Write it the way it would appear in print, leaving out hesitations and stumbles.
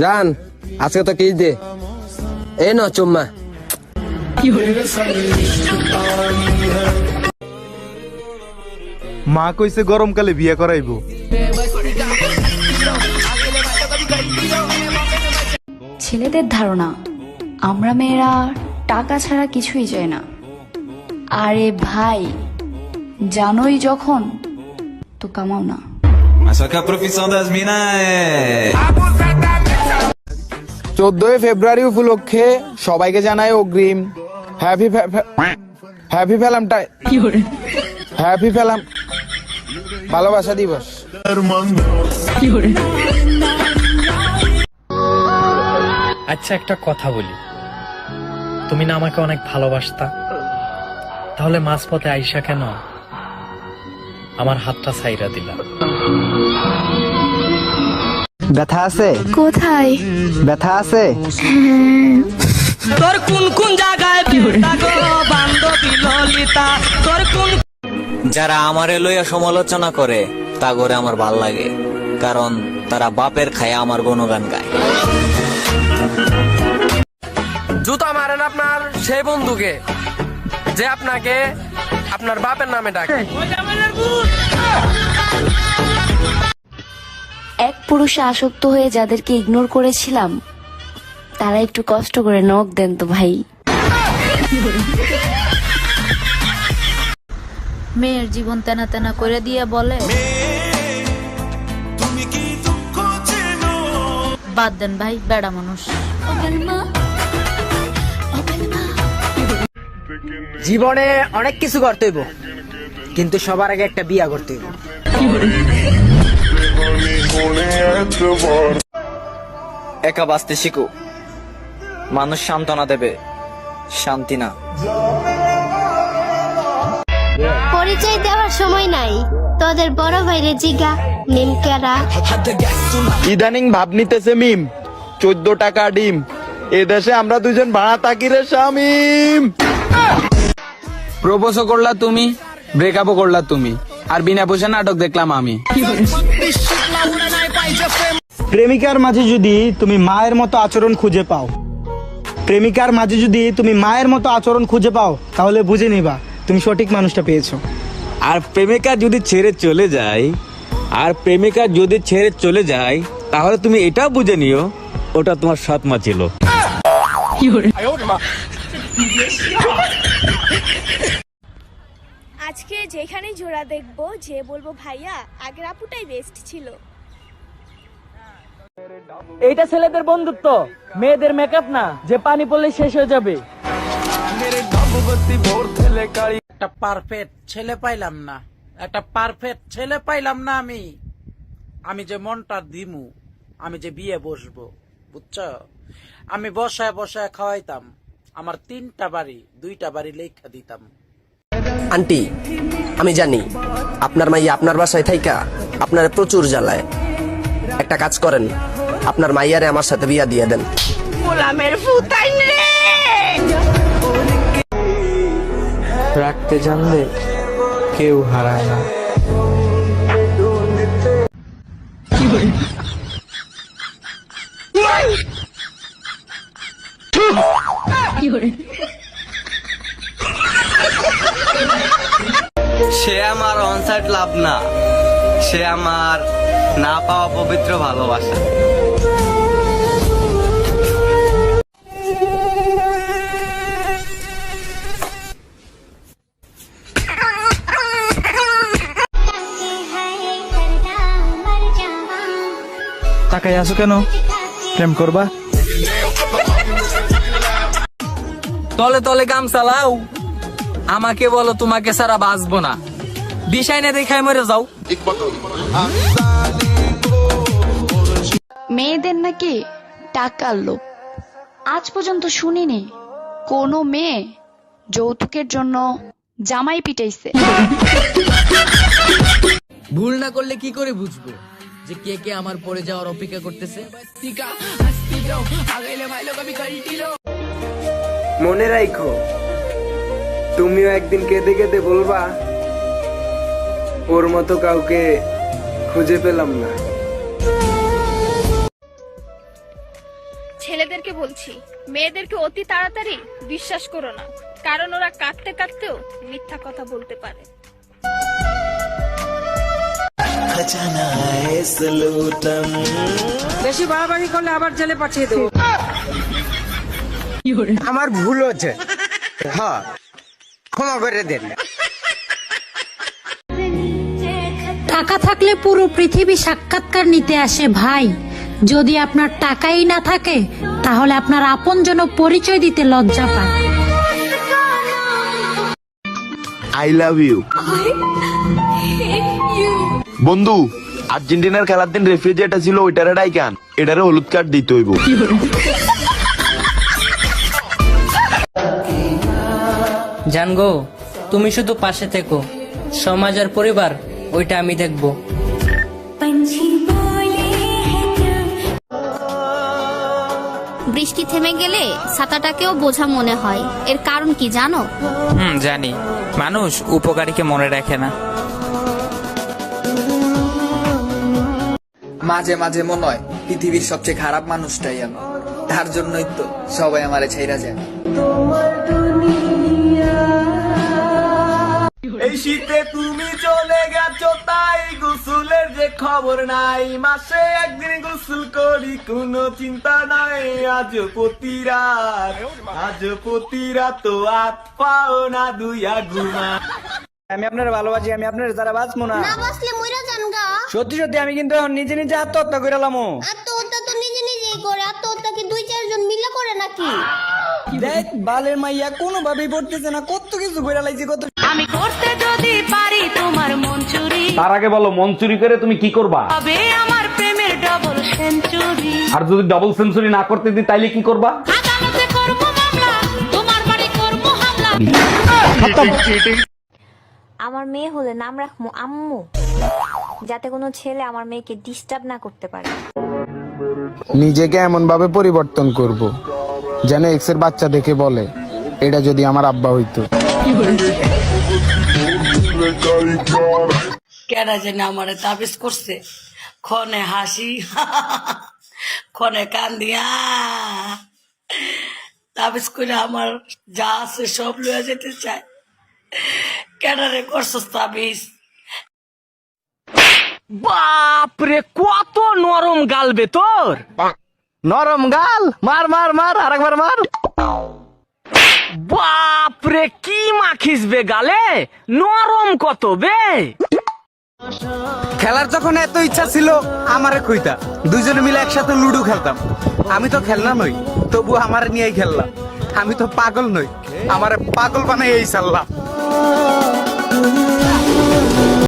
জান আজকে তো কিস দে এই ন চুম্মা। মা কইছে গরমকালে বিয়ে করাইবো। ছেলেদের ধারণা আমরা মেয়েরা টাকা ছাড়া কিছুই চাই না। আরে ভাই জানোই যখন তো কামাও না। Só que a profissão das minas é 14 ফেব্রুয়ারি উপলক্ষে সবাইকে জানাই অগ্রিম হ্যাপি ফেলাম ভালোবাসা দিবস। আচ্ছা একটা কথা বলি, তুমি না আমাকে অনেক ভালোবাসতা, তাহলে মাঝপথে আইসা কেন আমার হাতটা ছাইরা দিলা? ব্যথা আছে? কোথায় ব্যথা আছে? তোর কোন কোন জায়গায় বান্ধবী ললিতা তোর কোন। যারা আমারে লইয়া সমালোচনা করে তা করে আমার ভাল লাগে, কারণ তারা বাপের খায় আমার গুণগান গায়। জুতা মারেন আপনার সেই বন্ধুকে যে আপনাকে আপনার বাপের নামে ডাকে। এক পুরুষে আসক্ত হয়ে যাদেরকে ইগনোর করেছিলাম তারা একটু কষ্ট করে নখ দেন তো ভাই। মেয়ের জীবন তেনা তেনা করে দিয়ে বলে বাদ দেন ভাই, বেড়া মানুষ। জীবনে অনেক কিছু করতে হইব, কিন্তু সবার আগে একটা বিয়া করতে হইব। একা বাঁচতে শিখো, মানুষ সান্ত্বনা দেবে, শান্তি না। পরিচয় দেওয়ার সময় নাই, তোদের বড় ভাইরে জিগা নিমকেরা। ইদানিং ভাব নিতেছে মিম 14 টাকা ডিম, এ দেশে আমরা দুজন ভাড়া থাকি রে শামিম। প্রপোজও করলা তুমি, ব্রেকআপও করলা তুমি, আর বিনা পয়সা নাটক দেখলাম আমি। প্রেমিকার মাঝে যদি তুমি মায়ের মতো আচরণ খুঁজে পাও, প্রেমিকার মাঝে যদি তুমি মায়ের মতো আচরণ খুঁজে পাও, তাহলে বুঝে নিবা তুমি সঠিক মানুষটা পেয়েছো। আর প্রেমিকা যদি ছেড়ে যায় তাহলে তুমি এটাও বুঝে নিও ওটা তোমার সৎ মা ছিল। আজকে যেখানেই জোড়া দেখবো যে বলবো ভাইয়া আগের আপুটাই বেস্ট ছিল। এইটা ছেলেদের বন্ধুত্ব, মেয়েদের মেকআপ না যে পানি পড়লে শেষ হয়ে যাবে। একটা পারফেক্ট ছেলে পাইলাম না, একটা পারফেক্ট ছেলে পাইলাম না। আমি যে মনটা দিমু, আমি যে বিয়ে বসবো, বুঝছো? আমি বসায় বসায় খাওয়াইতাম, আমার 3টা বাড়ি 2টা বাড়ি লেখা দিতাম। আন্টি আমি জানি আপনার মাইয়া আপনার বাসায় থাইকা আপনার প্রচুর জ্বালায়। একটা কাজ করেন, আপনার মাইয়ারে আমার সাথে বিয়া দিয়ে দেন। রাখতে জানলে কেউ হারায় না। সে আমার অনসাইড লাভ না, সে আমার না পাওয়া পবিত্র ভালোবাসা। তাকাই আছো কেন? প্রেম করবা? তলে তলে কাম চালাও, আমাকে বলো তোমাকে সারা বাঁচবো না, দিশাই না দেখায় মরে যাও। মেয়েদের নাকি টাকার লোভ। আজ পর্যন্ত শুনিনি কোনো মেয়ে যৌতুকের জন্য জামাই পিটাইছে। ভুল না করলে কি করে বুঝবো যে কে কে আমার পড়ে যাওয়ার অপেক্ষা করতেছে? মনে রাখো, তুমিও একদিন কেঁদে কেঁদে বলবা ওর মতো কাউকে খুঁজে পেলাম না। ছেলেদেরকে বলছি, মেয়েদেরকে অতি তাড়াতাড়ি বিশ্বাস করো না, কারণ ওরা কাঁদতে কাঁদতেও মিথ্যা কথা বলতে পারে। বেশি বাড়াবাড়ি করলে আবার জেলে পাঠিয়ে দেবো। আমার ভুল হচ্ছে, হ্যাঁ ক্ষমা করে দেন। টাকা থাকলে পুরো পৃথিবী সাক্ষাৎকার নিতে আসে ভাই। যদি আপনার টাকাই না থাকে তাহলে আপনার আপনজন পরিচয় দিতে লজ্জা পায়। আই লাভ ইউ বন্ধু। আর্জেন্টিনার খেলার দিন রেফারি যেটা ছিল ওইটারে ডাইকান, এটারে হলুদ কার্ড দিতে হইব। জানগো, তুমি শুধু পাশে থেকো, সমাজ আর পরিবার ওইটা আমি দেখবো। বৃষ্টি থেমে গেলে ছাতাটাকেও বোঝা মনে হয়, এর কারণ কি জানো? জানি, মানুষ উপকারীকে মনে রাখে না। মাঝে মাঝে মনে হয় পৃথিবীর সবচেয়ে খারাপ মানুষটাই আমি, তার জন্যই তো সবাই আমারে ছাইরা যায়। এই শীতে তুমি চলে গেছো তাই গোসলের যে খবর নাই, মাসে একদিন গোসল করি কোনো চিন্তা নাই। আজ প্রতি রাত তো আত পাও না দুইয়া ঘুমা। আমি আপনার ভালোবাসি, আমি আপনার যারা বাঁচবো না। না বাসলে মইরা যান গা। সত্যি সত্যি আমি কিন্তু এখন নিজে নিজে আত্মহত্যা করে লামো। আত্মহত্যা তো নিজে নিজেই করে, আত্মহত্যা কি 2-4 জন মিলে করে নাকি? দেখ বালের মাইয়া কোনো ভাবেই পড়তেছে না, কত কিছু করে লাইছি কত। আমি করতে যদি পারি তোমার মন চুরি, তার আগে বলো মন চুরি করে তুমি কি করবা? তবে আমার প্রেমের ডবল সেঞ্চুরি। আর যদি ডাবল সেঞ্চুরি না করতে দিই তাইলে কি করবা? আদালতে করব মামলা, তোমার বাড়ি করব হামলা। আমার মেয়ে হলে নাম রাখবো আম্মু, যাতে কোনো ছেলে আমার মেয়েকে ডিস্টার্ব না করতে পারে। নিজেকে এমন ভাবে পরিবর্তন করব যেন এক্স এর বাচ্চা দেখে বলে এটা যদি আমার আব্বা হইতো। কেন যেন আমারে তাবিজ করছে, ক্ষণে হাসি ক্ষণে কান্দিয়া তাবিজ করে আমার যা আছে সব লয়ে যেতে চায়। কেন রে করছস তাবিজ? বাপরে কত নরম গাল বে তোর, নরম গাল। মার মার মার, আরেকবার মার। বাপরে কি মাখিস বে গালে, নরম কত বে। খেলার যখন এত ইচ্ছা ছিল আমারে কইতা, দুইজনে মিলে একসাথে লুডো খেলতাম। আমি তো খেলনা নই, তবু আমারে নিয়েই খেললাম। আমি তো পাগল নই, আমারে পাগল বানাই এই সাল্লাম।